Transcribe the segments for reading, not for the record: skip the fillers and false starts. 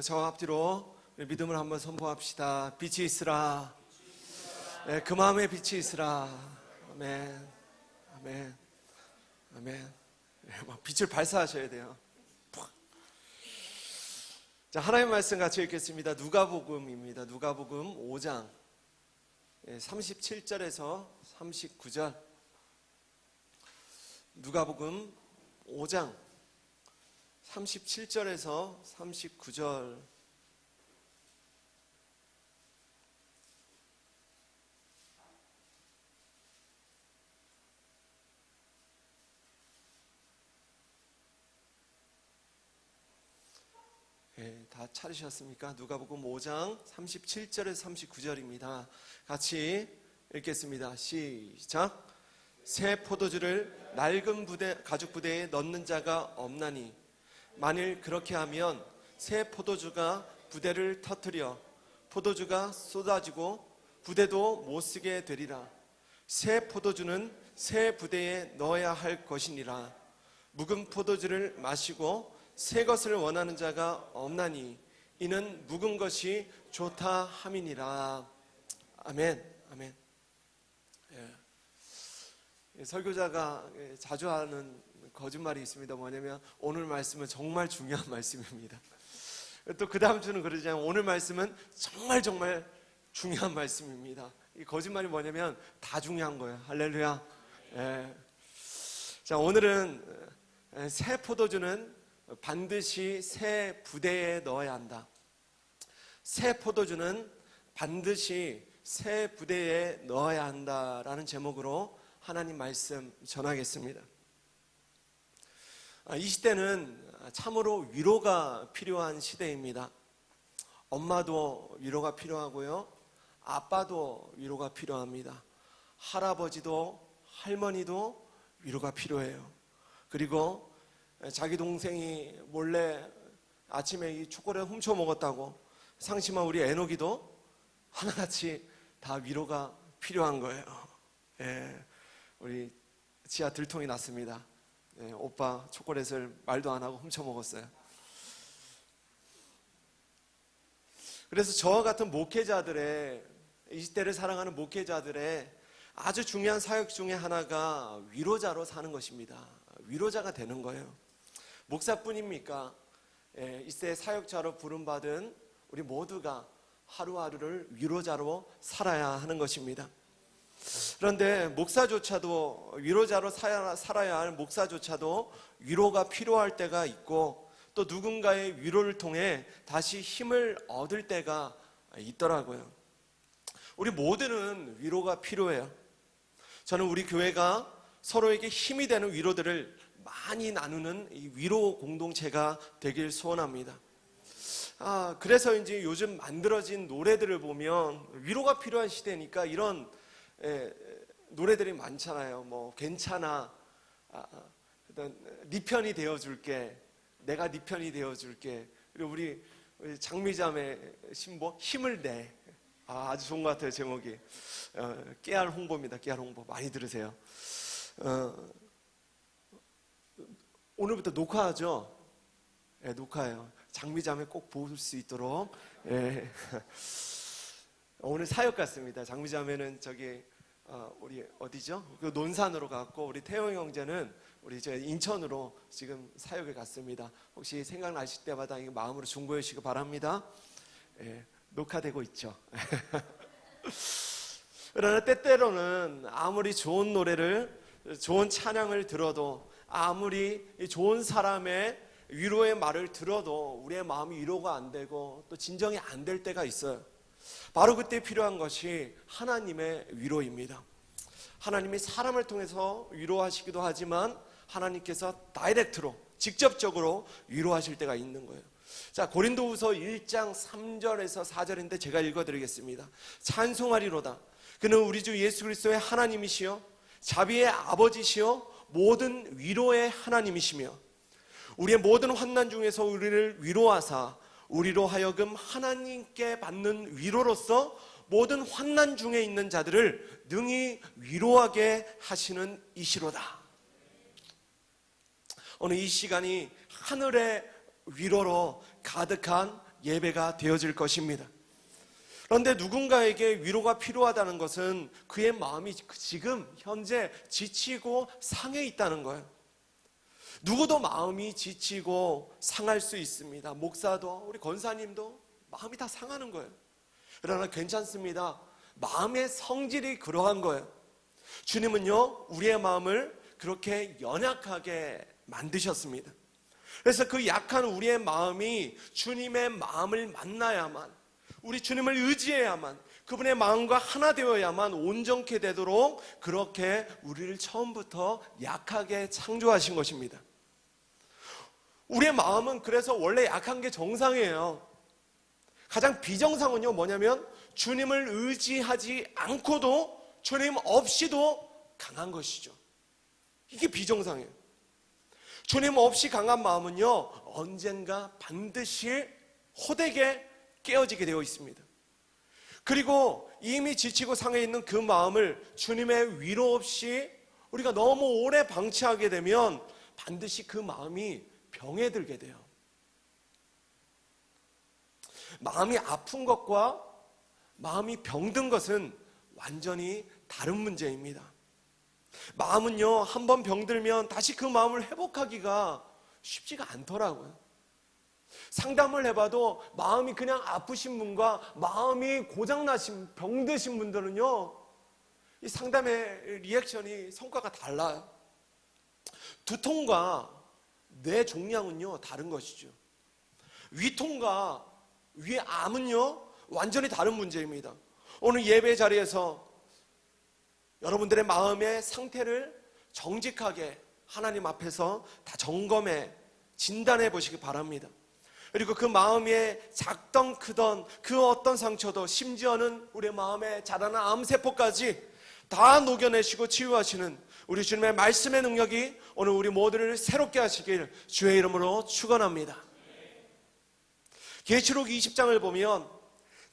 저와 앞뒤로 믿음을 한번 선포합시다. 빛이 있으라. 네, 그 마음에 빛이 있으라. 아멘. 아멘. 아멘. 막 빛을 발사하셔야 돼요. 자, 하나님의 말씀 같이 읽겠습니다. 누가복음입니다. 누가복음 5장 37절에서 39절. 누가복음 5장 37절에서 39절. 다 찾으셨습니까? 누가복음 5장 37절에서 39절입니다. 같이 읽겠습니다. 시작. 새 포도주를 낡은 가죽 부대에 넣는 자가 없나니 만일 그렇게 하면 새 포도주가 부대를 터뜨려 포도주가 쏟아지고 부대도 못 쓰게 되리라. 새 포도주는 새 부대에 넣어야 할 것이니라. 묵은 포도주를 마시고 새 것을 원하는 자가 없나니 이는 묵은 것이 좋다 함이니라. 아멘. 아멘. 설교자가 자주 하는 거짓말이 있습니다. 뭐냐면 오늘 말씀은 정말 중요한 말씀입니다. 또 그 다음 주는 그러잖아요. 오늘 말씀은 정말 중요한 말씀입니다. 이 거짓말이 뭐냐면 다 중요한 거예요. 할렐루야. 자, 오늘은 새 포도주는 반드시 새 부대에 넣어야 한다. 새 포도주는 반드시 새 부대에 넣어야 한다라는 제목으로 하나님 말씀 전하겠습니다. 이 시대는 참으로 위로가 필요한 시대입니다. 엄마도 위로가 필요하고요, 아빠도 위로가 필요합니다. 할아버지도 할머니도 위로가 필요해요. 그리고 자기 동생이 몰래 아침에 이 초콜릿 훔쳐 먹었다고 상심한 우리 애녹이도 하나같이 다 위로가 필요한 거예요. 우리 지하 들통이 났습니다. 오빠 초콜릿을 말도 안 하고 훔쳐 먹었어요. 그래서 저와 같은 목회자들의, 이 시대를 사랑하는 목회자들의 아주 중요한 사역 중에 하나가 위로자로 사는 것입니다. 위로자가 되는 거예요. 목사뿐입니까? 이 시대 사역자로 부름받은 우리 모두가 하루하루를 위로자로 살아야 하는 것입니다. 그런데 목사조차도, 위로자로 살아야 할 목사조차도 위로가 필요할 때가 있고, 또 누군가의 위로를 통해 다시 힘을 얻을 때가 있더라고요. 우리 모두는 위로가 필요해요. 저는 우리 교회가 서로에게 힘이 되는 위로들을 많이 나누는 이 위로 공동체가 되길 소원합니다. 그래서인지 요즘 만들어진 노래들을 보면 위로가 필요한 시대니까 이런 노래들이 많잖아요. 뭐 괜찮아, 네 편이 되어줄게, 내가 네 편이 되어줄게. 그리고 우리 장미자매 신보 힘을 내. 아주 좋은 것 같아요. 제목이 깨알 홍보입니다. 깨알 홍보 많이 들으세요. 오늘부터 녹화하죠? 녹화해요. 장미자매 꼭 볼 수 있도록. 오늘 사역 같습니다. 장미자매는 저기 우리 어디죠? 그 논산으로 갔고, 우리 태용 형제는 우리 저 인천으로 지금 사역에 갔습니다. 혹시 생각나실 때마다 마음으로 중보해 주시기 바랍니다. 녹화되고 있죠. 그러나 때때로는 아무리 좋은 노래를, 좋은 찬양을 들어도, 아무리 좋은 사람의 위로의 말을 들어도 우리의 마음이 위로가 안 되고 또 진정이 안 될 때가 있어요. 바로 그때 필요한 것이 하나님의 위로입니다. 하나님이 사람을 통해서 위로하시기도 하지만 하나님께서 다이렉트로, 직접적으로 위로하실 때가 있는 거예요. 자, 고린도후서 1장 3절에서 4절인데 제가 읽어드리겠습니다. 찬송하리로다. 그는 우리 주 예수 그리스도의 하나님이시요 자비의 아버지시요 모든 위로의 하나님이시며 우리의 모든 환난 중에서 우리를 위로하사 우리로 하여금 하나님께 받는 위로로서 모든 환난 중에 있는 자들을 능히 위로하게 하시는 이시로다. 오늘 이 시간이 하늘의 위로로 가득한 예배가 되어질 것입니다. 그런데 누군가에게 위로가 필요하다는 것은 그의 마음이 지금 현재 지치고 상해 있다는 거예요. 누구도 마음이 지치고 상할 수 있습니다. 목사도 우리 권사님도 마음이 다 상하는 거예요. 그러나 괜찮습니다. 마음의 성질이 그러한 거예요. 주님은요, 우리의 마음을 그렇게 연약하게 만드셨습니다. 그래서 그 약한 우리의 마음이 주님의 마음을 만나야만, 우리 주님을 의지해야만, 그분의 마음과 하나 되어야만 온전케 되도록 그렇게 우리를 처음부터 약하게 창조하신 것입니다. 우리의 마음은 그래서 원래 약한 게 정상이에요. 가장 비정상은요, 뭐냐면 주님을 의지하지 않고도 주님 없이도 강한 것이죠. 이게 비정상이에요. 주님 없이 강한 마음은요, 언젠가 반드시 호되게 깨어지게 되어 있습니다. 그리고 이미 지치고 상해 있는 그 마음을 주님의 위로 없이 우리가 너무 오래 방치하게 되면 반드시 그 마음이 병에 들게 돼요. 마음이 아픈 것과 마음이 병든 것은 완전히 다른 문제입니다. 마음은요, 한번 병들면 다시 그 마음을 회복하기가 쉽지가 않더라고요. 상담을 해봐도 마음이 그냥 아프신 분과 마음이 고장나신, 병드신 분들은요, 이 상담의 리액션이, 성과가 달라요. 두통과 뇌 종양은요, 다른 것이죠. 위통과 위의 암은요, 완전히 다른 문제입니다. 오늘 예배 자리에서 여러분들의 마음의 상태를 정직하게 하나님 앞에서 다 점검해 진단해 보시기 바랍니다. 그리고 그 마음에 작던 크던 그 어떤 상처도, 심지어는 우리 마음에 자라는 암세포까지 다 녹여내시고 치유하시는 우리 주님의 말씀의 능력이 오늘 우리 모두를 새롭게 하시길 주의 이름으로 축원합니다. 계시록 20장을 보면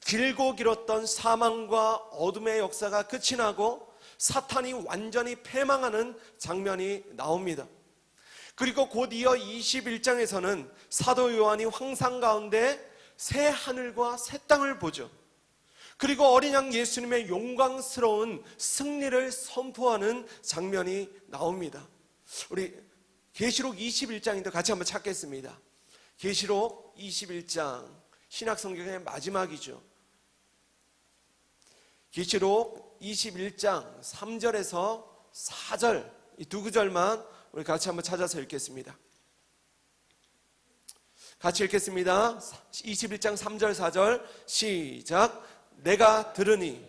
길고 길었던 사망과 어둠의 역사가 끝이 나고 사탄이 완전히 패망하는 장면이 나옵니다. 그리고 곧 이어 21장에서는 사도 요한이 환상 가운데 새 하늘과 새 땅을 보죠. 그리고 어린 양 예수님의 영광스러운 승리를 선포하는 장면이 나옵니다. 우리 계시록 21장인데 같이 한번 찾겠습니다. 계시록 21장, 신약성경의 마지막이죠. 계시록 21장 3절에서 4절, 이 두 구절만 우리 같이 한번 찾아서 읽겠습니다. 같이 읽겠습니다. 21장 3절 4절 시작. 내가 들으니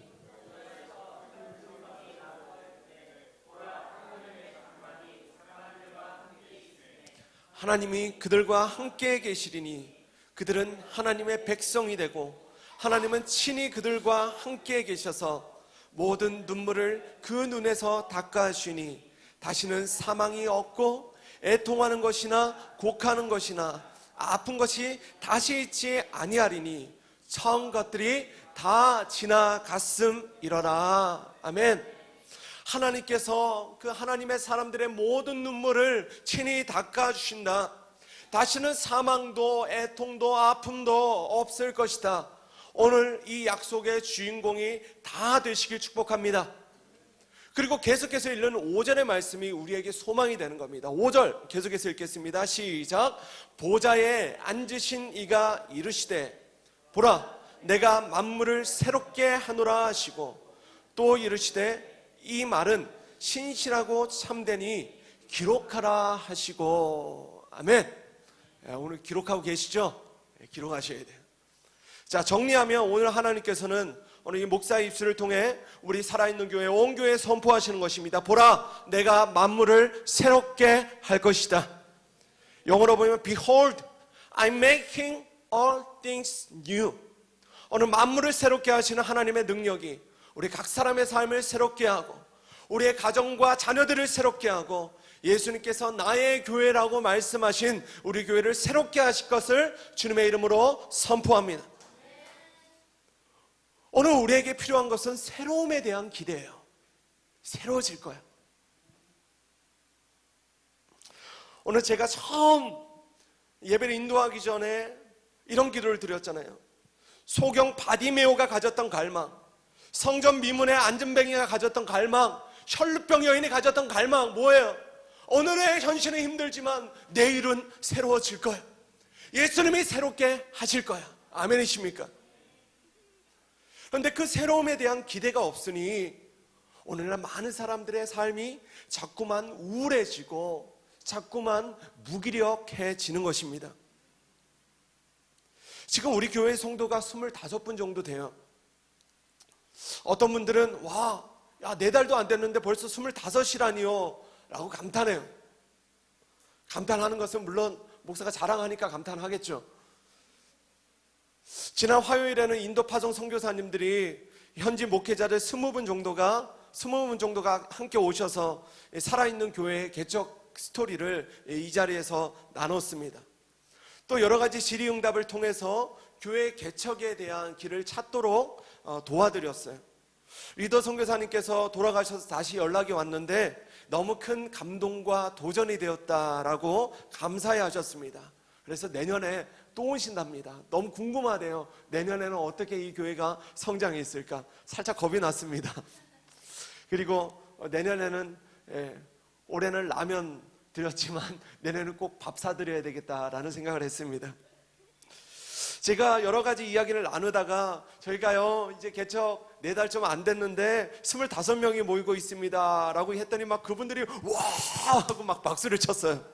하나님이 그들과 함께 계시리니 그들은 하나님의 백성이 되고 하나님은 친히 그들과 함께 계셔서 모든 눈물을 그 눈에서 닦아주니 다시는 사망이 없고 애통하는 것이나 곡하는 것이나 아픈 것이 다시 있지 아니하리니 처음 것들이 다 지나갔음이러라. 아멘. 하나님께서 그 하나님의 사람들의 모든 눈물을 친히 닦아주신다. 다시는 사망도 애통도 아픔도 없을 것이다. 오늘 이 약속의 주인공이 다 되시길 축복합니다. 그리고 계속해서 읽는 5절의 말씀이 우리에게 소망이 되는 겁니다. 5절 계속해서 읽겠습니다. 시작. 보좌에 앉으신 이가 이르시되 보라 내가 만물을 새롭게 하노라 하시고 또 이르시되 이 말은 신실하고 참되니 기록하라 하시고. 아멘. 오늘 기록하고 계시죠? 기록하셔야 돼요. 자, 정리하면 오늘 하나님께서는 오늘 이 목사의 입술을 통해 우리 살아있는 교회 온 교회에 선포하시는 것입니다. 보라 내가 만물을 새롭게 할 것이다. 영어로 보면 Behold, I'm making all things new. 오늘 만물을 새롭게 하시는 하나님의 능력이 우리 각 사람의 삶을 새롭게 하고 우리의 가정과 자녀들을 새롭게 하고 예수님께서 나의 교회라고 말씀하신 우리 교회를 새롭게 하실 것을 주님의 이름으로 선포합니다. 오늘 우리에게 필요한 것은 새로움에 대한 기대예요. 새로워질 거야. 오늘 제가 처음 예배를 인도하기 전에 이런 기도를 드렸잖아요. 소경 바디메오가 가졌던 갈망, 성전 미문의 안전뱅이가 가졌던 갈망, 혈루병 여인이 가졌던 갈망 뭐예요? 오늘의 현실은 힘들지만 내일은 새로워질 거야. 예수님이 새롭게 하실 거야. 아멘이십니까? 그런데 그 새로움에 대한 기대가 없으니 오늘날 많은 사람들의 삶이 자꾸만 우울해지고 자꾸만 무기력해지는 것입니다. 지금 우리 교회 성도가 25분 정도 돼요. 어떤 분들은 와, 야, 4달도 안 됐는데 벌써 25이라니요 라고 감탄해요. 감탄하는 것은 물론 목사가 자랑하니까 감탄하겠죠. 지난 화요일에는 인도 파송 선교사님들이 현지 목회자들 20분 정도가 함께 오셔서 살아있는 교회의 개척 스토리를 이 자리에서 나눴습니다. 또 여러 가지 질의응답을 통해서 교회 개척에 대한 길을 찾도록 도와드렸어요. 리더 선교사님께서 돌아가셔서 다시 연락이 왔는데 너무 큰 감동과 도전이 되었다라고 감사해 하셨습니다. 그래서 내년에 또 오신답니다. 너무 궁금하대요. 내년에는 어떻게 이 교회가 성장해 있을까? 살짝 겁이 났습니다. 그리고 내년에는 올해는 라면 드렸지만 내년에는 꼭 밥 사드려야 되겠다라는 생각을 했습니다. 제가 여러 가지 이야기를 나누다가 저희가요 이제 개척 4달 좀 안 됐는데 25명이 모이고 있습니다 라고 했더니 막 그분들이 와 하고 막 박수를 쳤어요.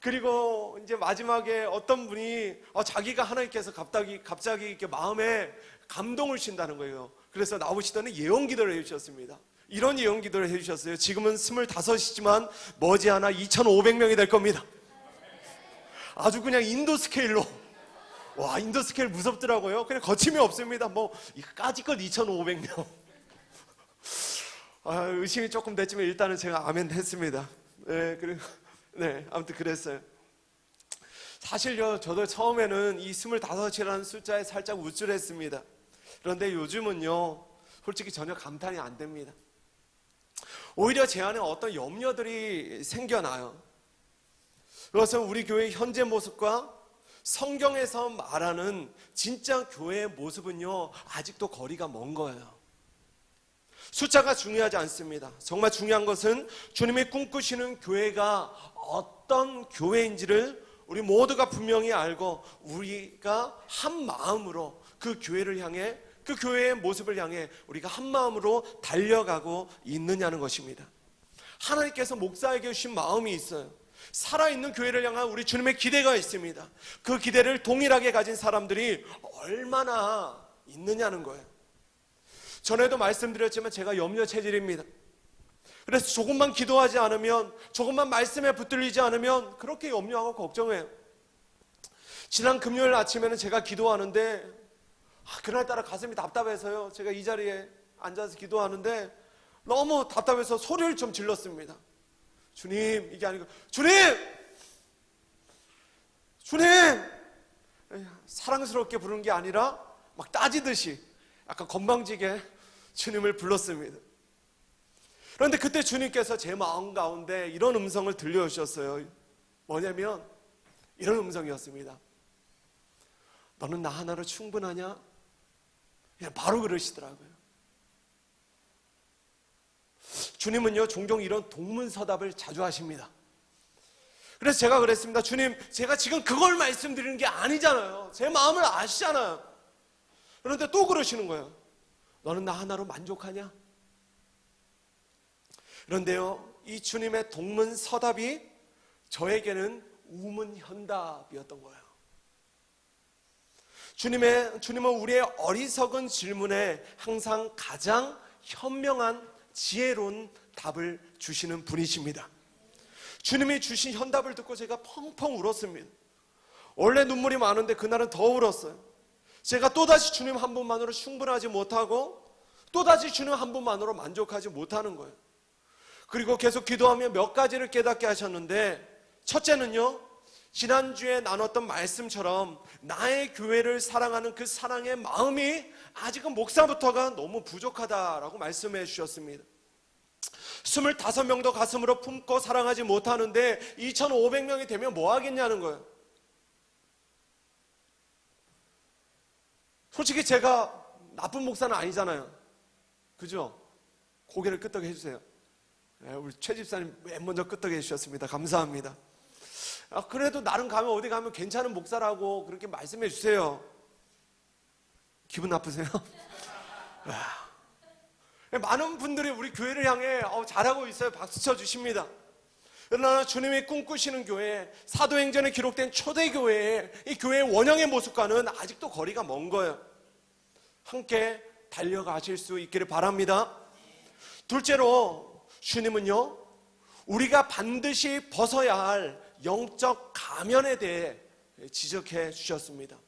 그리고 이제 마지막에 어떤 분이 자기가 하나님께서 갑자기 이렇게 마음에 감동을 주신다는 거예요. 그래서 나오시더니 예언 기도를 해주셨습니다. 이런 예언 기도를 해주셨어요. 지금은 25이지만 머지않아 2,500명이 될 겁니다. 아주 그냥 인도 스케일로. 와, 인도 스케일 무섭더라고요. 그냥 거침이 없습니다. 뭐 까짓것 2,500명. 의심이 조금 됐지만 일단은 제가 아멘 했습니다. 네, 그리고 아무튼 그랬어요. 사실요, 저도 처음에는 이 25이라는 숫자에 살짝 우쭐했습니다. 그런데 요즘은요, 솔직히 전혀 감탄이 안 됩니다. 오히려 제 안에 어떤 염려들이 생겨나요. 그것은 우리 교회의 현재 모습과 성경에서 말하는 진짜 교회의 모습은요, 아직도 거리가 먼 거예요. 숫자가 중요하지 않습니다. 정말 중요한 것은 주님이 꿈꾸시는 교회가 어떤 교회인지를 우리 모두가 분명히 알고 우리가 한 마음으로 그 교회를 향해, 그 교회의 모습을 향해 우리가 한 마음으로 달려가고 있느냐는 것입니다. 하나님께서 목사에게 주신 마음이 있어요. 살아있는 교회를 향한 우리 주님의 기대가 있습니다. 그 기대를 동일하게 가진 사람들이 얼마나 있느냐는 거예요. 전에도 말씀드렸지만 제가 염려 체질입니다. 그래서 조금만 기도하지 않으면, 조금만 말씀에 붙들리지 않으면 그렇게 염려하고 걱정해요. 지난 금요일 아침에는 제가 기도하는데 그날따라 가슴이 답답해서요, 제가 이 자리에 앉아서 기도하는데 너무 답답해서 소리를 좀 질렀습니다. 주님, 이게 아니고 주님! 사랑스럽게 부르는 게 아니라 막 따지듯이 약간 건방지게 주님을 불렀습니다. 그런데 그때 주님께서 제 마음 가운데 이런 음성을 들려주셨어요. 뭐냐면 이런 음성이었습니다. 너는 나 하나로 충분하냐? 그냥 바로 그러시더라고요. 주님은요, 종종 이런 동문서답을 자주 하십니다. 그래서 제가 그랬습니다. 주님, 제가 지금 그걸 말씀드리는 게 아니잖아요. 제 마음을 아시잖아요. 그런데 또 그러시는 거예요. 너는 나 하나로 만족하냐? 그런데요, 이 주님의 동문서답이 저에게는 우문현답이었던 거예요. 주님은 우리의 어리석은 질문에 항상 가장 현명한 지혜로운 답을 주시는 분이십니다. 주님이 주신 현답을 듣고 제가 펑펑 울었습니다. 원래 눈물이 많은데 그날은 더 울었어요. 제가 또다시 주님 한 분만으로 충분하지 못하고 또다시 주님 한 분만으로 만족하지 못하는 거예요. 그리고 계속 기도하며 몇 가지를 깨닫게 하셨는데, 첫째는요, 지난주에 나눴던 말씀처럼 나의 교회를 사랑하는 그 사랑의 마음이 아직은 목사부터가 너무 부족하다라고 말씀해 주셨습니다. 25명도 가슴으로 품고 사랑하지 못하는데 2,500명이 되면 뭐 하겠냐는 거예요. 솔직히 제가 나쁜 목사는 아니잖아요. 그죠? 고개를 끄덕여 해주세요. 네, 우리 최 집사님 맨 먼저 끄덕여 해주셨습니다. 감사합니다. 그래도 나름 가면 어디 가면 괜찮은 목사라고 그렇게 말씀해 주세요. 기분 나쁘세요? 많은 분들이 우리 교회를 향해 잘하고 있어요. 박수 쳐주십니다. 그러나 주님이 꿈꾸시는 교회, 사도행전에 기록된 초대교회의 이 교회의 원형의 모습과는 아직도 거리가 먼 거예요. 함께 달려가실 수 있기를 바랍니다. 둘째로 주님은요, 우리가 반드시 벗어야 할 영적 가면에 대해 지적해 주셨습니다.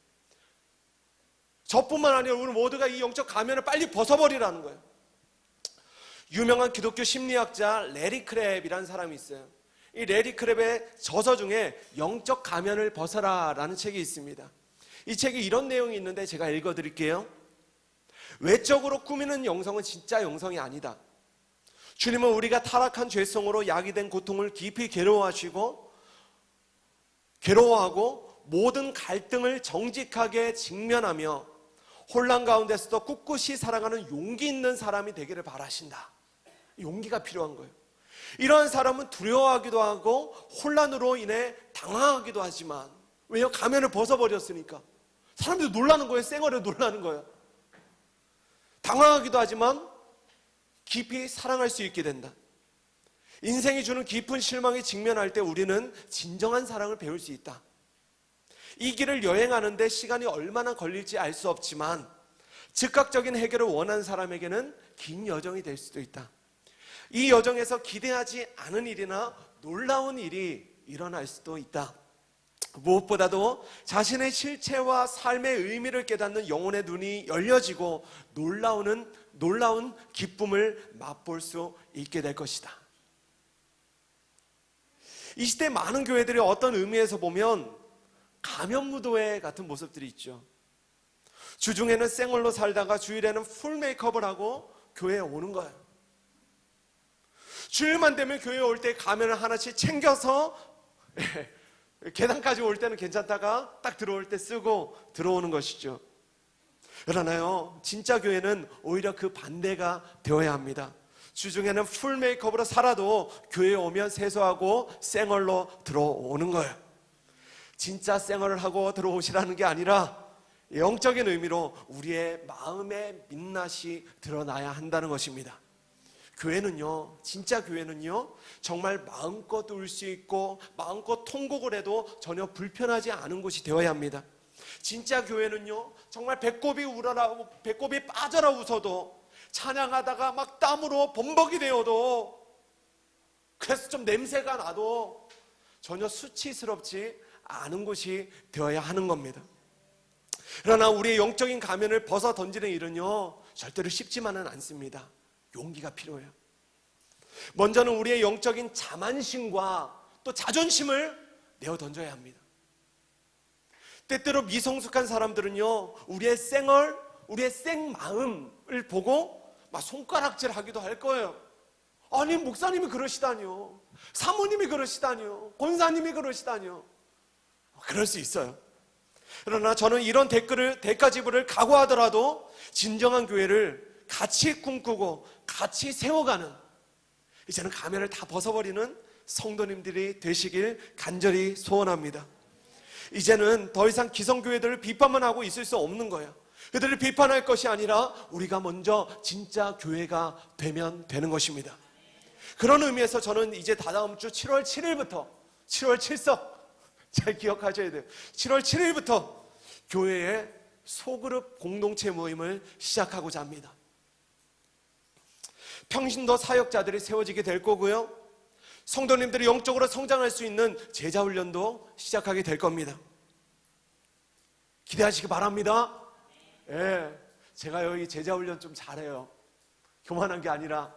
저뿐만 아니라 우리 모두가 이 영적 가면을 빨리 벗어버리라는 거예요. 유명한 기독교 심리학자 레리 크랩이라는 사람이 있어요. 이 레리 크랩의 저서 중에 영적 가면을 벗어라라는 책이 있습니다. 이 책에 이런 내용이 있는데 제가 읽어드릴게요. 외적으로 꾸미는 영성은 진짜 영성이 아니다. 주님은 우리가 타락한 죄성으로 야기된 고통을 깊이 괴로워하고 모든 갈등을 정직하게 직면하며 혼란 가운데서도 꿋꿋이 살아가는 용기 있는 사람이 되기를 바라신다. 용기가 필요한 거예요. 이런 사람은 두려워하기도 하고 혼란으로 인해 당황하기도 하지만, 왜요? 가면을 벗어버렸으니까 사람들이 놀라는 거예요. 쌩얼에 놀라는 거예요. 당황하기도 하지만 깊이 사랑할 수 있게 된다. 인생이 주는 깊은 실망에 직면할 때 우리는 진정한 사랑을 배울 수 있다. 이 길을 여행하는데 시간이 얼마나 걸릴지 알 수 없지만 즉각적인 해결을 원하는 사람에게는 긴 여정이 될 수도 있다. 이 여정에서 기대하지 않은 일이나 놀라운 일이 일어날 수도 있다. 무엇보다도 자신의 실체와 삶의 의미를 깨닫는 영혼의 눈이 열려지고 놀라운 기쁨을 맛볼 수 있게 될 것이다. 이 시대 많은 교회들이 어떤 의미에서 보면 가면무도회 같은 모습들이 있죠. 주중에는 쌩얼로 살다가 주일에는 풀 메이크업을 하고 교회에 오는 거예요. 주일만 되면 교회에 올 때 가면을 하나씩 챙겨서 계단까지 올 때는 괜찮다가 딱 들어올 때 쓰고 들어오는 것이죠. 그러나요, 진짜 교회는 오히려 그 반대가 되어야 합니다. 주중에는 풀 메이크업으로 살아도 교회에 오면 세수하고 쌩얼로 들어오는 거예요. 진짜 쌩얼을 하고 들어오시라는 게 아니라 영적인 의미로 우리의 마음의 민낯이 드러나야 한다는 것입니다. 교회는요, 진짜 교회는요, 정말 마음껏 울 수 있고 마음껏 통곡을 해도 전혀 불편하지 않은 곳이 되어야 합니다. 진짜 교회는요, 정말 배꼽이 빠져라 웃어도, 찬양하다가 막 땀으로 범벅이 되어도, 그래서 좀 냄새가 나도 전혀 수치스럽지 않은 곳이 되어야 하는 겁니다. 그러나 우리의 영적인 가면을 벗어 던지는 일은요, 절대로 쉽지만은 않습니다. 용기가 필요해요. 먼저는 우리의 영적인 자만심과 또 자존심을 내어 던져야 합니다. 때때로 미성숙한 사람들은요, 우리의 쌩얼, 우리의 생마음을 보고 막 손가락질 하기도 할 거예요. 아니, 목사님이 그러시다니요, 사모님이 그러시다니요, 권사님이 그러시다니요. 그럴 수 있어요. 그러나 저는 이런 대가지불을 각오하더라도 진정한 교회를 같이 꿈꾸고 같이 세워가는, 이제는 가면을 다 벗어버리는 성도님들이 되시길 간절히 소원합니다. 이제는 더 이상 기성교회들을 비판만 하고 있을 수 없는 거예요. 그들을 비판할 것이 아니라 우리가 먼저 진짜 교회가 되면 되는 것입니다. 그런 의미에서 저는 이제 다다음 주 7월 7일부터 7월 7석 잘 기억하셔야 돼요. 7월 7일부터 교회의 소그룹 공동체 모임을 시작하고자 합니다. 평신도 사역자들이 세워지게 될 거고요, 성도님들이 영적으로 성장할 수 있는 제자훈련도 시작하게 될 겁니다. 기대하시기 바랍니다. 예, 제가 여기 제자훈련 좀 잘해요. 교만한 게 아니라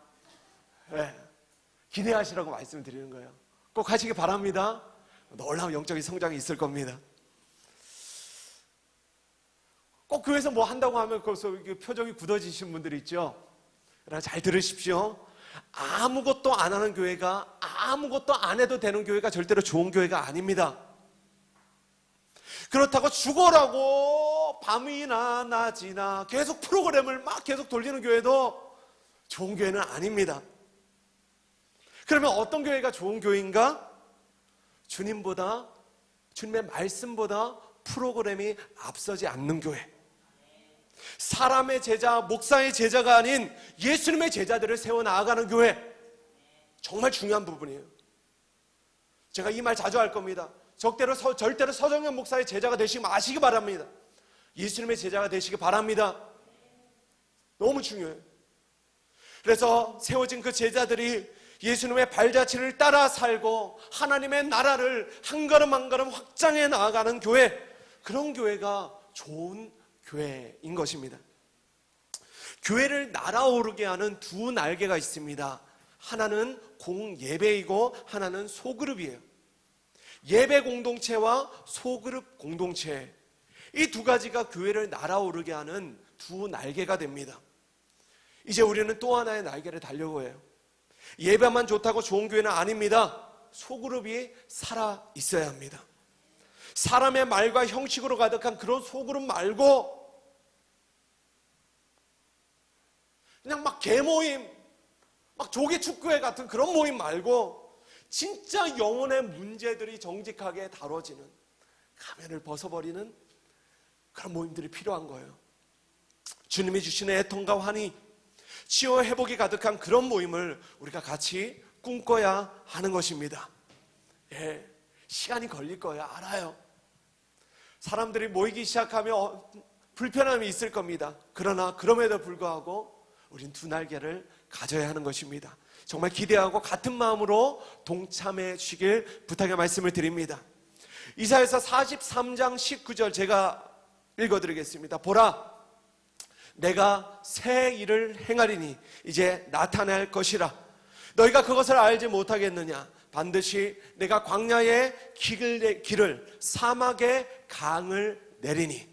기대하시라고 말씀드리는 거예요. 꼭 하시기 바랍니다. 놀라운 영적인 성장이 있을 겁니다. 꼭 교회에서 뭐 한다고 하면 거기서 표정이 굳어지신 분들이 있죠. 그러나 잘 들으십시오. 아무것도 안 하는 교회가, 아무것도 안 해도 되는 교회가 절대로 좋은 교회가 아닙니다. 그렇다고 죽어라고 밤이나 낮이나 계속 프로그램을 막 계속 돌리는 교회도 좋은 교회는 아닙니다. 그러면 어떤 교회가 좋은 교회인가? 주님보다, 주님의 말씀보다 프로그램이 앞서지 않는 교회. 사람의 제자, 목사의 제자가 아닌 예수님의 제자들을 세워 나아가는 교회. 정말 중요한 부분이에요. 제가 이 말 자주 할 겁니다. 절대로 서정현 목사의 제자가 되시지 마시기 바랍니다. 예수님의 제자가 되시기 바랍니다. 너무 중요해요. 그래서 세워진 그 제자들이 예수님의 발자취를 따라 살고 하나님의 나라를 한 걸음 한 걸음 확장해 나아가는 교회, 그런 교회가 좋은 교회인 것입니다. 교회를 날아오르게 하는 두 날개가 있습니다. 하나는 공예배이고 하나는 소그룹이에요. 예배 공동체와 소그룹 공동체, 이 두 가지가 교회를 날아오르게 하는 두 날개가 됩니다. 이제 우리는 또 하나의 날개를 달려고 해요. 예배만 좋다고 좋은 교회는 아닙니다. 소그룹이 살아 있어야 합니다. 사람의 말과 형식으로 가득한 그런 소그룹 말고 그냥 막 개모임, 막 조기축구회 같은 그런 모임 말고 진짜 영혼의 문제들이 정직하게 다뤄지는, 가면을 벗어버리는 그런 모임들이 필요한 거예요. 주님이 주시는 애통과 환희, 치유 회복이 가득한 그런 모임을 우리가 같이 꿈꿔야 하는 것입니다. 예, 시간이 걸릴 거예요. 알아요. 사람들이 모이기 시작하면 불편함이 있을 겁니다. 그러나 그럼에도 불구하고 우린 두 날개를 가져야 하는 것입니다. 정말 기대하고 같은 마음으로 동참해 주시길 부탁의 말씀을 드립니다. 이사야서 43장 19절 제가 읽어드리겠습니다. 보라, 내가 새 일을 행하리니 이제 나타날 것이라. 너희가 그것을 알지 못하겠느냐? 반드시 내가 광야에 길을, 사막에 강을 내리니.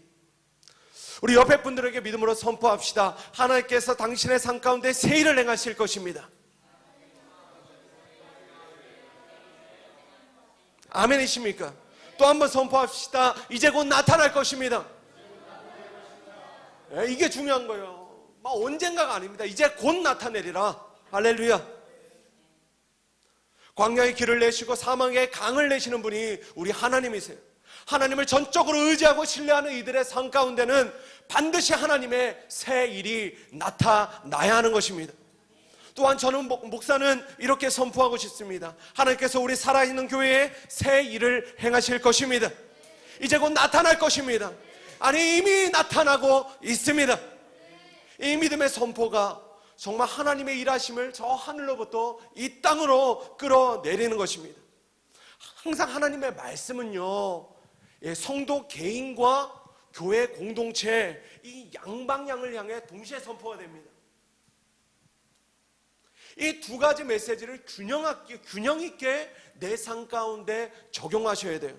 우리 옆에 분들에게 믿음으로 선포합시다. 하나님께서 당신의 삶 가운데 새 일을 행하실 것입니다. 아멘이십니까? 또 한번 선포합시다. 이제 곧 나타날 것입니다. 이게 중요한 거예요. 막 언젠가가 아닙니다. 이제 곧 나타내리라. 할렐루야. 광야의 길을 내시고 사막에 강을 내시는 분이 우리 하나님이세요. 하나님을 전적으로 의지하고 신뢰하는 이들의 삶 가운데는 반드시 하나님의 새 일이 나타나야 하는 것입니다. 또한 저는 목사는 이렇게 선포하고 싶습니다. 하나님께서 우리 살아있는 교회에 새 일을 행하실 것입니다. 이제 곧 나타날 것입니다. 아니, 이미 나타나고 있습니다. 이 믿음의 선포가 정말 하나님의 일하심을 저 하늘로부터 이 땅으로 끌어내리는 것입니다. 항상 하나님의 말씀은요, 성도 개인과 교회 공동체 이 양방향을 향해 동시에 선포가 됩니다. 이 두 가지 메시지를 균형 있게 내 삶 가운데 적용하셔야 돼요.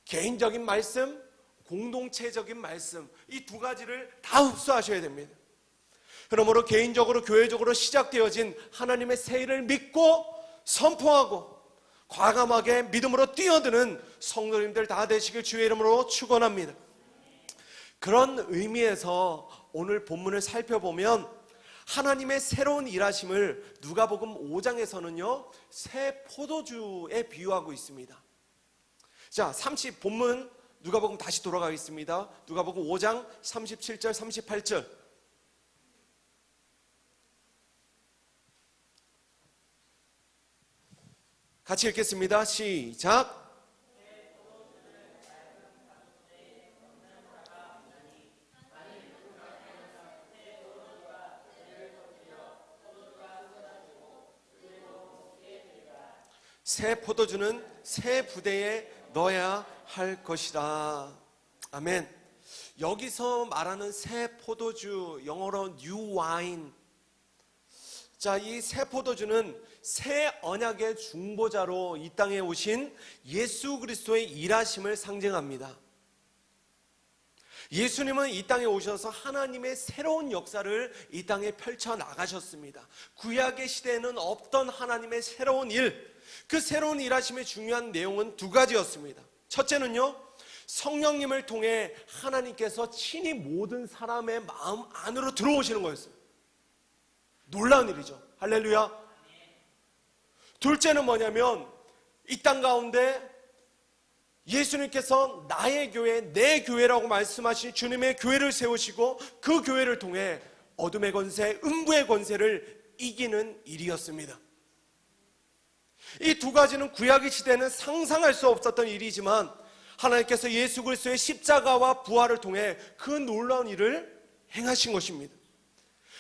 개인적인 말씀, 공동체적인 말씀, 이 두 가지를 다 흡수하셔야 됩니다. 그러므로 개인적으로 교회적으로 시작되어진 하나님의 새 일을 믿고 선포하고 과감하게 믿음으로 뛰어드는 성도님들 다 되시길 주의 이름으로 축원합니다. 그런 의미에서 오늘 본문을 살펴보면 하나님의 새로운 일하심을 누가복음 5장에서는요 새 포도주에 비유하고 있습니다. 자, 본문 누가복음 다시 돌아가겠습니다. 누가복음 5장 37절 38절 같이 읽겠습니다. 시작. 새 포도주는 새 부대에 넣어야 할 것이라. 아멘. 여기서 말하는 새 포도주, 영어로 new wine. 자, 이 새 포도주는 새 언약의 중보자로 이 땅에 오신 예수 그리스도의 일하심을 상징합니다. 예수님은 이 땅에 오셔서 하나님의 새로운 역사를 이 땅에 펼쳐 나가셨습니다. 구약의 시대에는 없던 하나님의 새로운 일, 그 새로운 일하심의 중요한 내용은 두 가지였습니다. 첫째는요, 성령님을 통해 하나님께서 친히 모든 사람의 마음 안으로 들어오시는 거였어요. 놀라운 일이죠. 할렐루야. 둘째는 뭐냐면 이 땅 가운데 예수님께서 나의 교회, 내 교회라고 말씀하신 주님의 교회를 세우시고 그 교회를 통해 어둠의 권세, 음부의 권세를 이기는 일이었습니다. 이 두 가지는 구약의 시대는 상상할 수 없었던 일이지만 하나님께서 예수 그리스도의 십자가와 부활을 통해 그 놀라운 일을 행하신 것입니다.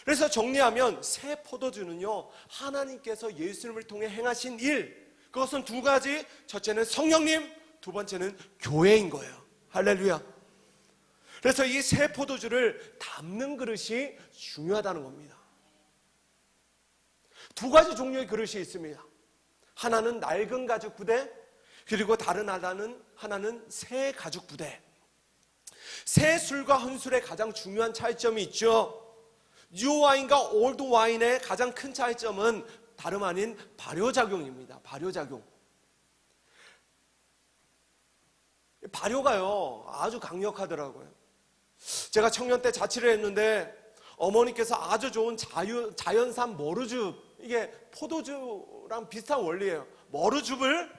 그래서 정리하면 새 포도주는요, 하나님께서 예수님을 통해 행하신 일, 그것은 두 가지. 첫째는 성령님, 두 번째는 교회인 거예요. 할렐루야. 그래서 이 새 포도주를 담는 그릇이 중요하다는 겁니다. 두 가지 종류의 그릇이 있습니다. 하나는 낡은 가죽 부대, 그리고 다른 하나는 새 가죽 부대. 새 술과 헌 술의 가장 중요한 차이점이 있죠. 뉴 와인과 올드 와인의 가장 큰 차이점은 다름 아닌 발효작용입니다. 발효작용. 발효가요 아주 강력하더라고요. 제가 청년 때 자취를 했는데 어머니께서 아주 좋은 자연산 머루즙, 이게 포도주랑 비슷한 원리예요. 머루즙을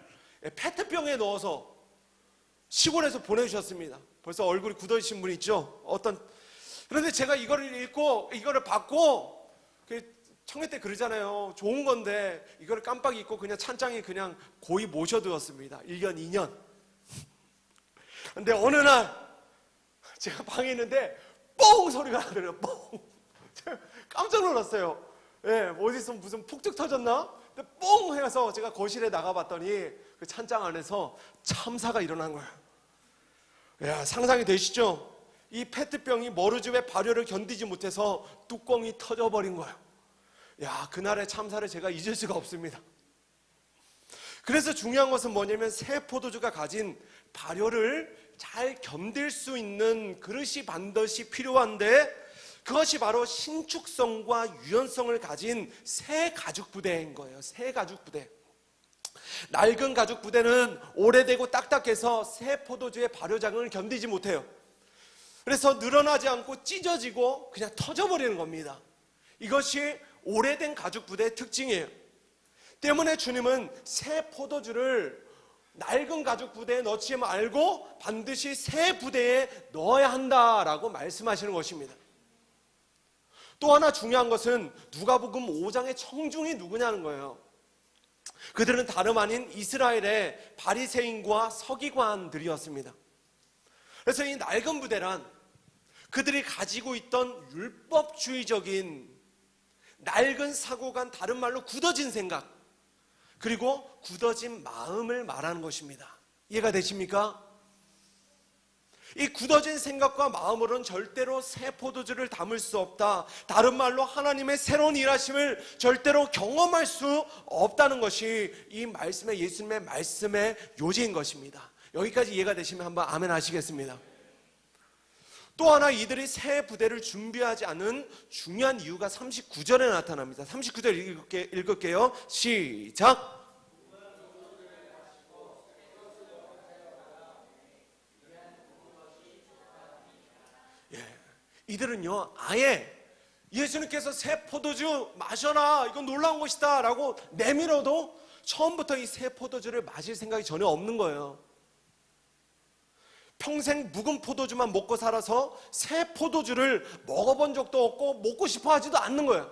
페트병에 넣어서 시골에서 보내주셨습니다. 벌써 얼굴이 굳어지신 분 있죠? 그런데 제가 이거를 읽고 이거를 받고, 청년 때 그러잖아요. 좋은 건데 이거를 깜빡 잊고 그냥 찬장에 그냥 고이 모셔두었습니다. 1년, 2년. 근데 어느 날 제가 방에 있는데 뽕 소리가 나더라고요. 뽕. 제가 깜짝 놀랐어요. 예, 어디서 무슨 폭죽 터졌나? 근데 뽕 해서 제가 거실에 나가봤더니 그 찬장 안에서 참사가 일어난 거예요. 야, 상상이 되시죠? 이 페트병이 머루즙의 발효를 견디지 못해서 뚜껑이 터져버린 거예요. 야, 그날의 참사를 제가 잊을 수가 없습니다. 그래서 중요한 것은 뭐냐면 새 포도주가 가진 발효를 잘 견딜 수 있는 그릇이 반드시 필요한데, 그것이 바로 신축성과 유연성을 가진 새 가죽 부대인 거예요. 새 가죽 부대. 낡은 가죽 부대는 오래되고 딱딱해서 새 포도주의 발효작용을 견디지 못해요. 그래서 늘어나지 않고 찢어지고 그냥 터져버리는 겁니다. 이것이 오래된 가죽 부대의 특징이에요. 때문에 주님은 새 포도주를 낡은 가죽 부대에 넣지 말고 반드시 새 부대에 넣어야 한다라고 말씀하시는 것입니다. 또 하나 중요한 것은 누가복음 5장의 청중이 누구냐는 거예요. 그들은 다름 아닌 이스라엘의 바리새인과 서기관들이었습니다. 그래서 이 낡은 부대란 그들이 가지고 있던 율법주의적인 낡은 사고관, 다른 말로 굳어진 생각, 그리고 굳어진 마음을 말하는 것입니다. 이해가 되십니까? 이 굳어진 생각과 마음으로는 절대로 새 포도주를 담을 수 없다. 다른 말로 하나님의 새로운 일하심을 절대로 경험할 수 없다는 것이 이 말씀의, 예수님의 말씀의 요지인 것입니다. 여기까지 이해가 되시면 한번 아멘 하시겠습니다. 또 하나 이들이 새 부대를 준비하지 않은 중요한 이유가 39절에 나타납니다. 39절 읽을게요. 시작. 이들은요, 아예 예수님께서 새 포도주 마셔라, 이건 놀라운 것이다 라고 내밀어도 처음부터 이 새 포도주를 마실 생각이 전혀 없는 거예요. 평생 묵은 포도주만 먹고 살아서 새 포도주를 먹어본 적도 없고 먹고 싶어 하지도 않는 거예요.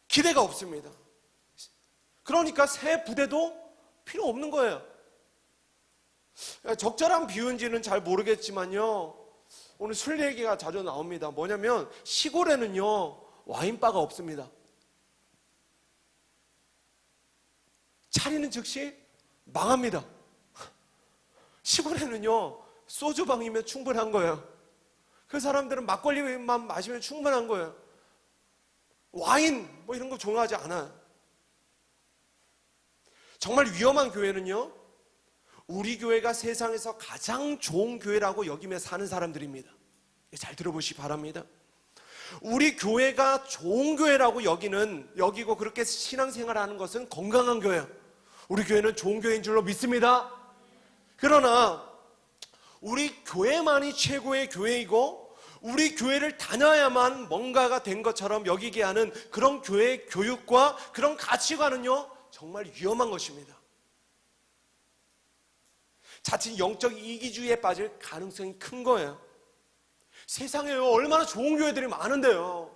기대가 없습니다. 그러니까 새 부대도 필요 없는 거예요. 적절한 비유인지는 잘 모르겠지만요, 오늘 술 얘기가 자주 나옵니다. 뭐냐면 시골에는요 와인바가 없습니다. 차리는 즉시 망합니다. 시골에는요 소주방이면 충분한 거예요. 그 사람들은 막걸리만 마시면 충분한 거예요. 와인 뭐 이런 거 좋아하지 않아요. 정말 위험한 교회는요, 우리 교회가 세상에서 가장 좋은 교회라고 여기며 사는 사람들입니다. 잘 들어보시기 바랍니다. 우리 교회가 좋은 교회라고 여기고 그렇게 신앙생활하는 것은 건강한 교회예요. 우리 교회는 좋은 교회인 줄로 믿습니다. 그러나 우리 교회만이 최고의 교회이고 우리 교회를 다녀야만 뭔가가 된 것처럼 여기게 하는 그런 교회의 교육과 그런 가치관은요, 정말 위험한 것입니다. 자칫 영적 이기주의에 빠질 가능성이 큰 거예요. 세상에요, 얼마나 좋은 교회들이 많은데요.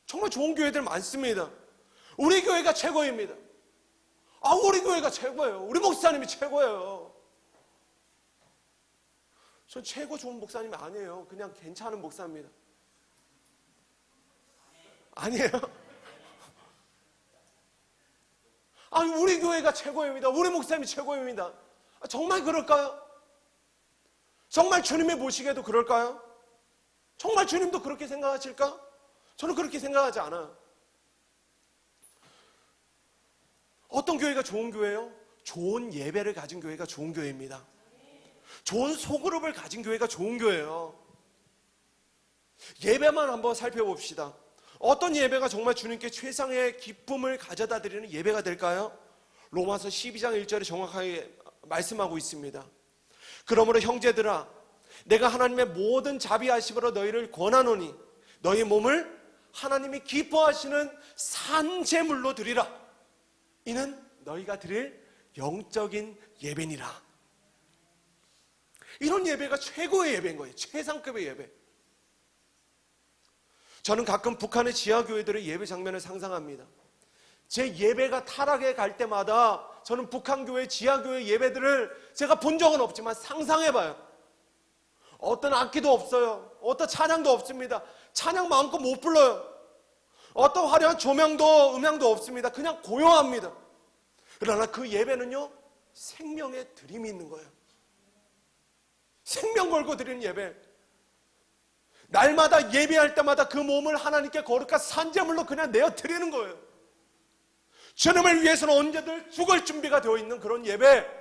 정말 좋은 교회들 많습니다. 우리 교회가 최고입니다. 우리 교회가 최고예요. 우리 목사님이 최고예요. 전 최고 좋은 목사님이 아니에요. 그냥 괜찮은 목사입니다. 아니에요? 우리 교회가 최고입니다. 우리 목사님이 최고입니다. 정말 그럴까요? 정말 주님의 모시게도 그럴까요? 정말 주님도 그렇게 생각하실까? 저는 그렇게 생각하지 않아요. 어떤 교회가 좋은 교회예요? 좋은 예배를 가진 교회가 좋은 교회입니다. 좋은 소그룹을 가진 교회가 좋은 교회예요. 예배만 한번 살펴봅시다. 어떤 예배가 정말 주님께 최상의 기쁨을 가져다 드리는 예배가 될까요? 로마서 12장 1절에 정확하게 말씀하고 있습니다. 그러므로 형제들아, 내가 하나님의 모든 자비하심으로 너희를 권하노니 너희 몸을 하나님이 기뻐하시는 산 제물로 드리라. 이는 너희가 드릴 영적인 예배니라. 이런 예배가 최고의 예배인 거예요. 최상급의 예배. 저는 가끔 북한의 지하교회들의 예배 장면을 상상합니다. 제 예배가 타락해 갈 때마다 저는 북한교회, 지하교회 예배들을 제가 본 적은 없지만 상상해봐요. 어떤 악기도 없어요. 어떤 찬양도 없습니다. 찬양 마음껏 못 불러요. 어떤 화려한 조명도 음향도 없습니다. 그냥 고요합니다. 그러나 그 예배는요, 생명의 드림이 있는 거예요. 생명 걸고 드리는 예배. 날마다 예배할 때마다 그 몸을 하나님께 거룩한 산제물로 그냥 내어 드리는 거예요. 주님을 위해서는 언제든 죽을 준비가 되어 있는 그런 예배.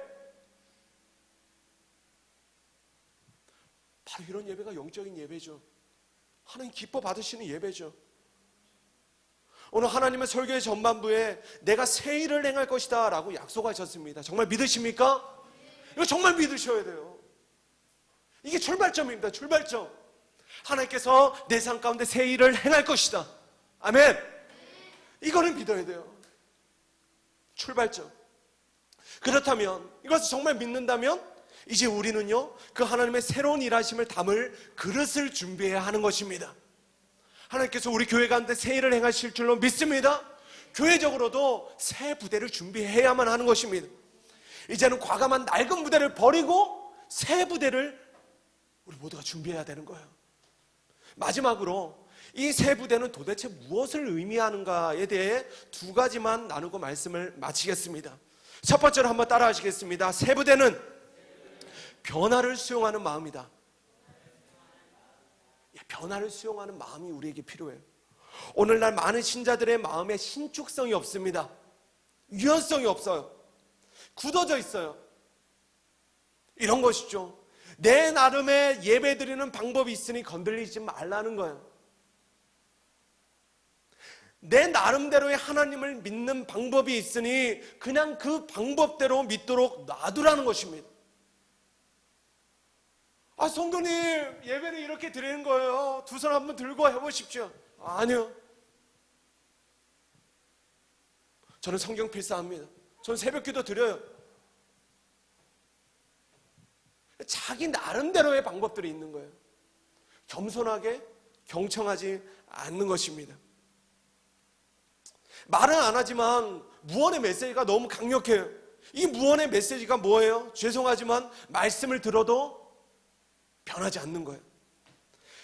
바로 이런 예배가 영적인 예배죠. 하나님 기뻐 받으시는 예배죠. 오늘 하나님은 설교의 전반부에 내가 새 일을 행할 것이다 라고 약속하셨습니다. 정말 믿으십니까? 이거 정말 믿으셔야 돼요. 이게 출발점입니다. 출발점. 하나님께서 내 삶 가운데 새 일을 행할 것이다. 아멘. 이거는 믿어야 돼요. 출발점. 그렇다면, 이것을 정말 믿는다면 이제 우리는요, 그 하나님의 새로운 일하심을 담을 그릇을 준비해야 하는 것입니다. 하나님께서 우리 교회 가운데 새 일을 행하실 줄로 믿습니다. 교회적으로도 새 부대를 준비해야만 하는 것입니다. 이제는 과감한 낡은 부대를 버리고 새 부대를 우리 모두가 준비해야 되는 거예요. 마지막으로 이 새 부대는 도대체 무엇을 의미하는가에 대해 두 가지만 나누고 말씀을 마치겠습니다. 첫 번째로 한번 따라 하시겠습니다. 새 부대는 변화를 수용하는 마음이다. 변화를 수용하는 마음이 우리에게 필요해요. 오늘날 많은 신자들의 마음에 신축성이 없습니다. 유연성이 없어요. 굳어져 있어요. 이런 것이죠. 내 나름의 예배드리는 방법이 있으니 건들리지 말라는 거예요. 내 나름대로의 하나님을 믿는 방법이 있으니 그냥 그 방법대로 믿도록 놔두라는 것입니다. 성도님, 예배를 이렇게 드리는 거예요. 두 손 한번 들고 해보십시오. 아니요. 저는 성경 필사합니다. 저는 새벽기도 드려요. 자기 나름대로의 방법들이 있는 거예요. 겸손하게, 경청하지 않는 것입니다. 말은 안 하지만 무언의 메시지가 너무 강력해요. 이 무언의 메시지가 뭐예요? 죄송하지만 말씀을 들어도 변하지 않는 거예요.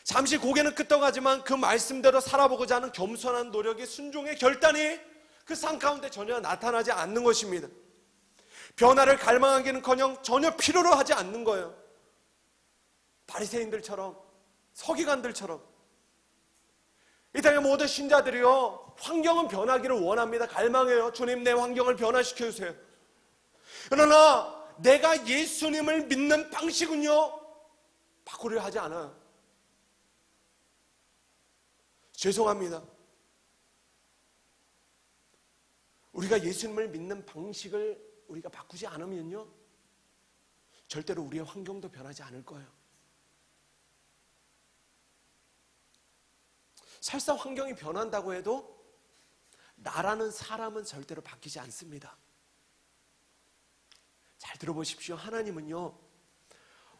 잠시 고개는 끄덕하지만 그 말씀대로 살아보고자 하는 겸손한 노력의 순종의 결단이 그 삶 가운데 전혀 나타나지 않는 것입니다. 변화를 갈망하기는커녕 전혀 필요로 하지 않는 거예요. 바리새인들처럼, 서기관들처럼. 이 땅의 모든 신자들이요, 환경은 변하기를 원합니다. 갈망해요. 주님, 내 환경을 변화시켜 주세요. 그러나 내가 예수님을 믿는 방식은요, 바꾸려 하지 않아요. 죄송합니다. 우리가 예수님을 믿는 방식을 우리가 바꾸지 않으면요, 절대로 우리의 환경도 변하지 않을 거예요. 설사 환경이 변한다고 해도 나라는 사람은 절대로 바뀌지 않습니다. 잘 들어보십시오. 하나님은요,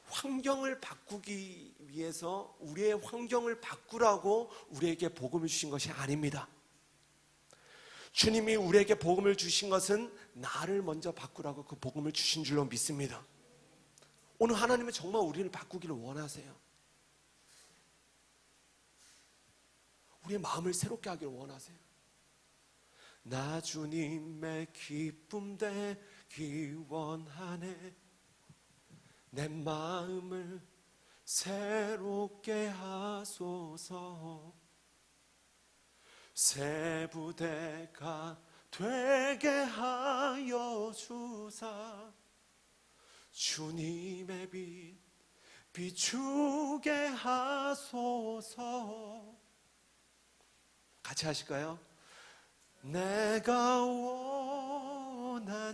환경을 바꾸기 위해서 우리의 환경을 바꾸라고 우리에게 복음을 주신 것이 아닙니다. 주님이 우리에게 복음을 주신 것은 나를 먼저 바꾸라고 그 복음을 주신 줄로 믿습니다. 오늘 하나님은 정말 우리를 바꾸기를 원하세요. 우리의 마음을 새롭게 하기를 원하세요. 나 주님의 기쁨 되기 원하네. 내 마음을 새롭게 하소서. 새 부대가 되게 하여 주사. 주님의 빛 비추게 하소서. 같이 하실까요? 내가 원하는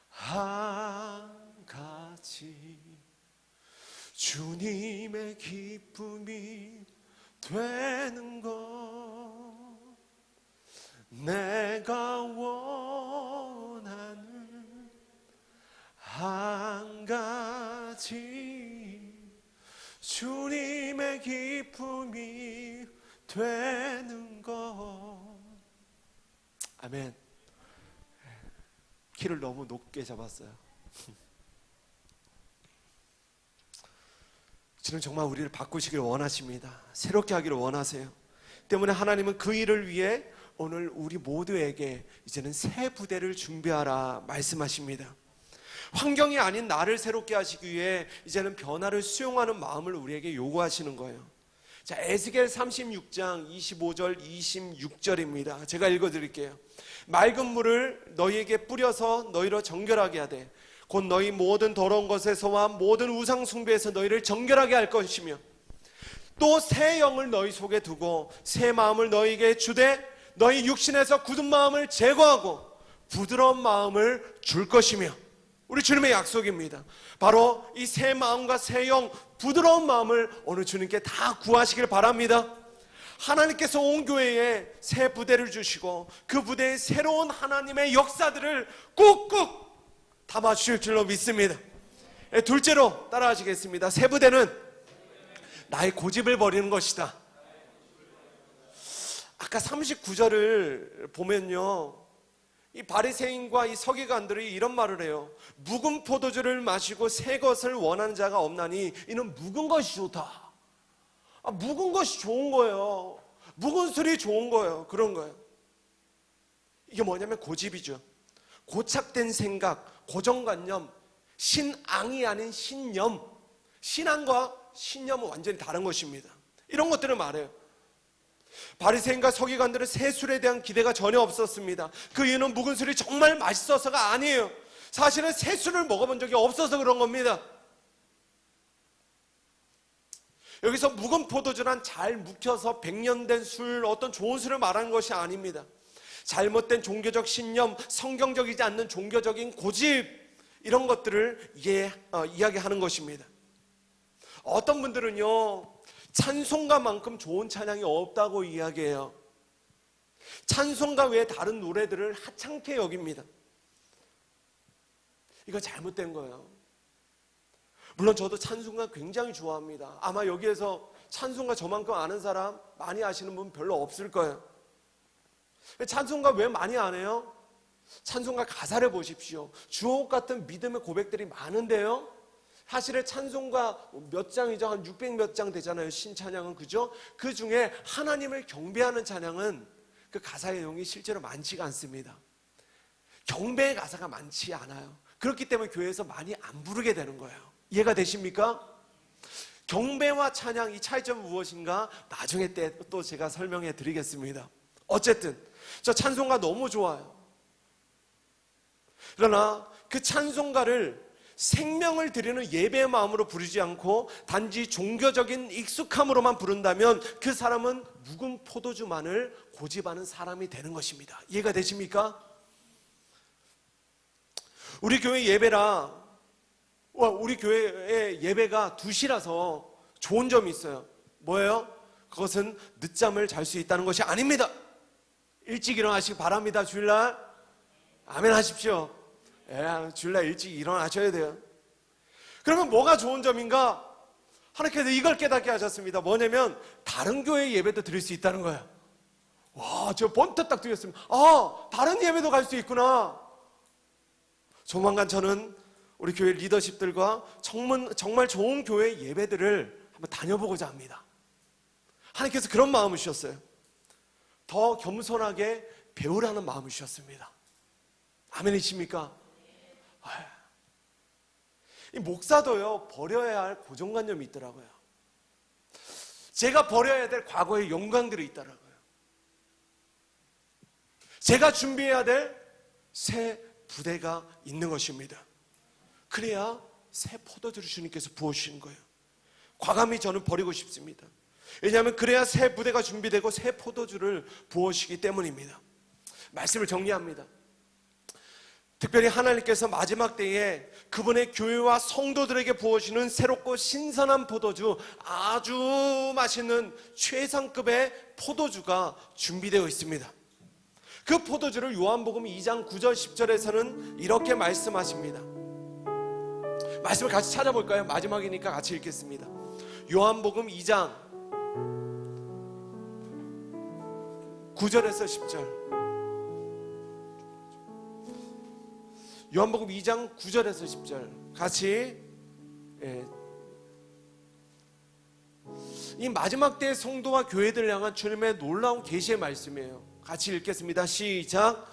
한 가지 주님의 기쁨이 되는 것. 내가 원하는 한 가지 주님의 기쁨이 되는 것. 아멘. 키를 너무 높게 잡았어요. 주는 정말 우리를 바꾸시길 원하십니다. 새롭게 하기를 원하세요. 때문에 하나님은 그 일을 위해 오늘 우리 모두에게 이제는 새 부대를 준비하라 말씀하십니다. 환경이 아닌 나를 새롭게 하시기 위해 이제는 변화를 수용하는 마음을 우리에게 요구하시는 거예요. 자, 에스겔 36장 25절 26절입니다. 제가 읽어드릴게요. 맑은 물을 너희에게 뿌려서 너희로 정결하게 하되 곧 너희 모든 더러운 것에서와 모든 우상 숭배에서 너희를 정결하게 할 것이며 또 새 영을 너희 속에 두고 새 마음을 너희에게 주되 너희 육신에서 굳은 마음을 제거하고 부드러운 마음을 줄 것이며. 우리 주님의 약속입니다. 바로 이 새 마음과 새 영, 부드러운 마음을 오늘 주님께 다 구하시길 바랍니다. 하나님께서 온 교회에 새 부대를 주시고 그 부대에 새로운 하나님의 역사들을 꾹꾹 담아주실 줄로 믿습니다. 둘째로 따라하시겠습니다. 새 부대는 나의 고집을 버리는 것이다. 아까 39절을 보면요, 이 바리새인과 이 서기관들이 이런 말을 해요. 묵은 포도주를 마시고 새 것을 원하는 자가 없나니 이는 묵은 것이 좋다. 묵은 것이 좋은 거예요. 묵은 술이 좋은 거예요. 그런 거예요. 이게 뭐냐면 고집이죠. 고착된 생각, 고정관념, 신앙이 아닌 신념. 신앙과 신념은 완전히 다른 것입니다. 이런 것들을 말해요. 바리새인과 서기관들은 새 술에 대한 기대가 전혀 없었습니다. 그 이유는 묵은 술이 정말 맛있어서가 아니에요. 사실은 새 술을 먹어본 적이 없어서 그런 겁니다. 여기서 묵은 포도주란 잘 묵혀서 100년 된 술, 어떤 좋은 술을 말하는 것이 아닙니다. 잘못된 종교적 신념, 성경적이지 않는 종교적인 고집, 이런 것들을 이야기하는 것입니다. 어떤 분들은요, 찬송가만큼 좋은 찬양이 없다고 이야기해요. 찬송가 외에 다른 노래들을 하찮게 여깁니다. 이거 잘못된 거예요. 물론 저도 찬송가 굉장히 좋아합니다. 아마 여기에서 찬송가 저만큼 아는 사람 많이 아시는 분 별로 없을 거예요. 찬송가 왜 많이 안 해요? 찬송가 가사를 보십시오. 주옥 같은 믿음의 고백들이 많은데요, 사실은 찬송가 몇 장이죠? 한 600몇 장 되잖아요, 신찬양은. 그죠? 그 중에 하나님을 경배하는 찬양은 그 가사의 내용이 실제로 많지가 않습니다. 경배의 가사가 많지 않아요. 그렇기 때문에 교회에서 많이 안 부르게 되는 거예요. 이해가 되십니까? 경배와 찬양, 이 차이점은 무엇인가? 나중에 때 또 제가 설명해 드리겠습니다. 어쨌든 저 찬송가 너무 좋아요. 그러나 그 찬송가를 생명을 드리는 예배의 마음으로 부르지 않고 단지 종교적인 익숙함으로만 부른다면 그 사람은 묵은 포도주만을 고집하는 사람이 되는 것입니다. 이해가 되십니까? 우리 교회 예배라 우리 교회의 예배가 2시라서 좋은 점이 있어요. 뭐예요? 그것은 늦잠을 잘 수 있다는 것이 아닙니다. 일찍 일어나시기 바랍니다. 주일날 아멘 하십시오. 주일날 일찍 일어나셔야 돼요. 그러면 뭐가 좋은 점인가? 하나님께서 이걸 깨닫게 하셨습니다. 뭐냐면 다른 교회 예배도 드릴 수 있다는 거예요. 와, 저 번뜩 딱 드렸습니다. 다른 예배도 갈 수 있구나. 조만간 저는 우리 교회 리더십들과 정말 좋은 교회 예배들을 한번 다녀보고자 합니다. 하나님께서 그런 마음을 주셨어요. 더 겸손하게 배우라는 마음을 주셨습니다. 아멘이십니까? 이 목사도요, 버려야 할 고정관념이 있더라고요. 제가 버려야 될 과거의 영광들이 있더라고요. 제가 준비해야 될 새 부대가 있는 것입니다. 그래야 새 포도주를 주님께서 부어주시는 거예요. 과감히 저는 버리고 싶습니다. 왜냐하면 그래야 새 부대가 준비되고 새 포도주를 부어주시기 때문입니다. 말씀을 정리합니다. 특별히 하나님께서 마지막 때에 그분의 교회와 성도들에게 부어주시는 새롭고 신선한 포도주, 아주 맛있는 최상급의 포도주가 준비되어 있습니다. 그 포도주를 요한복음 2장 9절 10절에서는 이렇게 말씀하십니다. 말씀을 같이 찾아볼까요? 마지막이니까 같이 읽겠습니다. 요한복음 2장 9절에서 10절. 요한복음 2장 9절에서 10절 같이. 이 마지막 때의 성도와 교회들을 향한 주님의 놀라운 계시의 말씀이에요. 같이 읽겠습니다. 시작.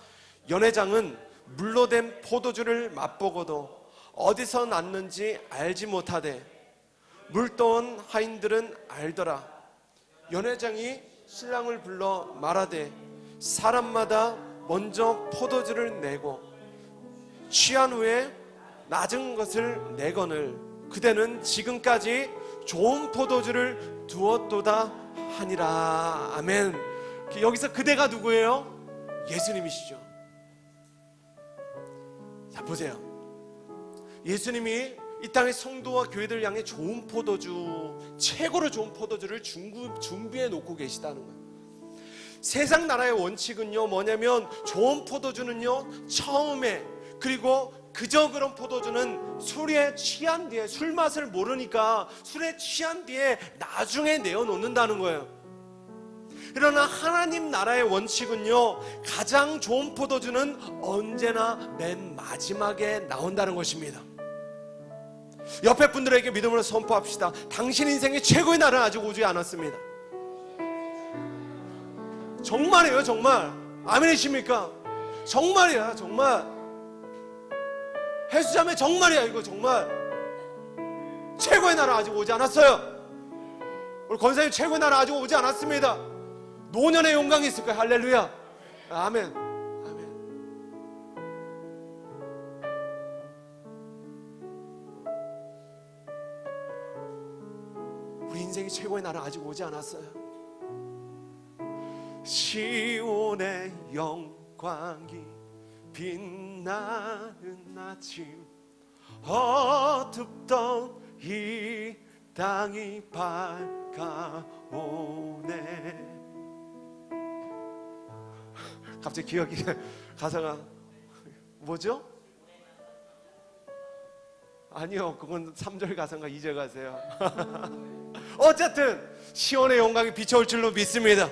연회장은 물로 된 포도주를 맛보고도 어디서 났는지 알지 못하되 물떠온 하인들은 알더라. 연회장이 신랑을 불러 말하되 사람마다 먼저 포도주를 내고 취한 후에 낮은 것을 내거늘 그대는 지금까지 좋은 포도주를 두었도다 하니라. 아멘. 여기서 그대가 누구예요? 예수님이시죠. 자, 보세요. 예수님이 이 땅의 성도와 교회들 향해 좋은 포도주, 최고로 좋은 포도주를 준비해 놓고 계시다는 거예요. 세상 나라의 원칙은요, 뭐냐면 좋은 포도주는요, 처음에, 그리고 그저 그런 포도주는 술에 취한 뒤에, 술 맛을 모르니까 술에 취한 뒤에 나중에 내어놓는다는 거예요. 그러나 하나님 나라의 원칙은요, 가장 좋은 포도주는 언제나 맨 마지막에 나온다는 것입니다. 옆에 분들에게 믿음으로 선포합시다. 당신 인생의 최고의 날은 아직 오지 않았습니다. 정말이에요, 정말. 아멘이십니까? 정말이야, 정말. 해수자매 정말이야, 이거 정말. 최고의 날은 아직 오지 않았어요. 우리 권사님 최고의 날은 아직 오지 않았습니다. 노년의 영광이 있을 거예요. 할렐루야. 아멘. 아멘. 우리 인생의 최고의 날은 아직 오지 않았어요. 시온의 영광이 빛나는 아침 어둡던 이 땅이 밝아오네. 갑자기 기억이 가사가 뭐죠? 아니요, 그건 3절 가사인가 2절 가사예요. 어쨌든 시온의 영광이 비춰올 줄로 믿습니다.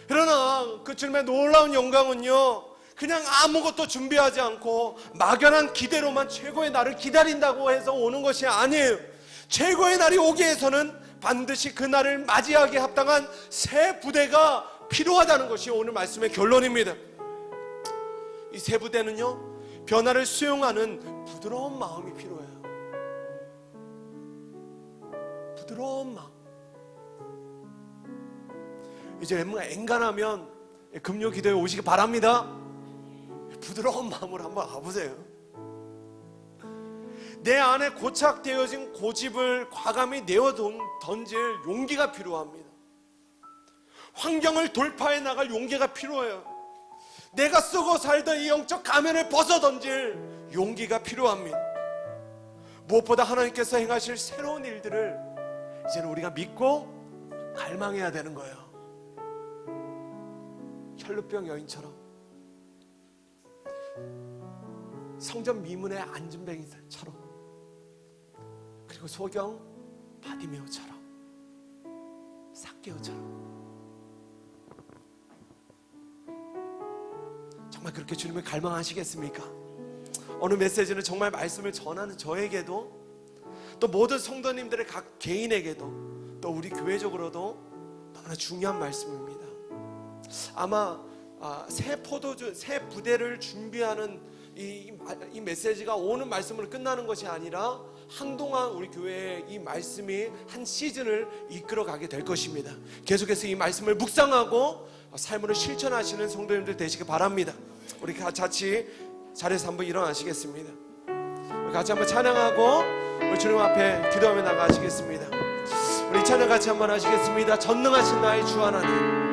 그러나 그 주님의 놀라운 영광은요, 그냥 아무것도 준비하지 않고 막연한 기대로만 최고의 날을 기다린다고 해서 오는 것이 아니에요. 최고의 날이 오기 위해서는 반드시 그 날을 맞이하기에 합당한 새 부대가 필요하다는 것이 오늘 말씀의 결론입니다. 이 새 부대는요, 변화를 수용하는 부드러운 마음이 필요해요. 부드러운 마음. 이제 엔간하면 금요 기도에 오시기 바랍니다. 부드러운 마음으로 한번 가보세요. 내 안에 고착되어진 고집을 과감히 내어 던질 용기가 필요합니다. 환경을 돌파해 나갈 용기가 필요해요. 내가 쓰고 살던 이 영적 가면을 벗어 던질 용기가 필요합니다. 무엇보다 하나님께서 행하실 새로운 일들을 이제는 우리가 믿고 갈망해야 되는 거예요. 혈루병 여인처럼, 성전 미문의 안진뱅이처럼, 그리고 소경 바디메오처럼, 삭개오처럼 정말 그렇게 주님을 갈망하시겠습니까? 오늘 메시지는 정말 말씀을 전하는 저에게도, 또 모든 성도님들의 각 개인에게도, 또 우리 교회적으로도 너무나 중요한 말씀입니다. 아마 새 부대를 준비하는 이 메시지가 오늘 말씀으로 끝나는 것이 아니라 한동안 우리 교회의 이 말씀이 한 시즌을 이끌어가게 될 것입니다. 계속해서 이 말씀을 묵상하고 삶으로 실천하시는 성도님들 되시기 바랍니다. 우리 같이 자리에서 한번 일어나시겠습니다. 우리 같이 한번 찬양하고 우리 주님 앞에 기도하며 나가시겠습니다. 우리 찬양 같이 한번 하시겠습니다. 전능하신 나의 주 하나님,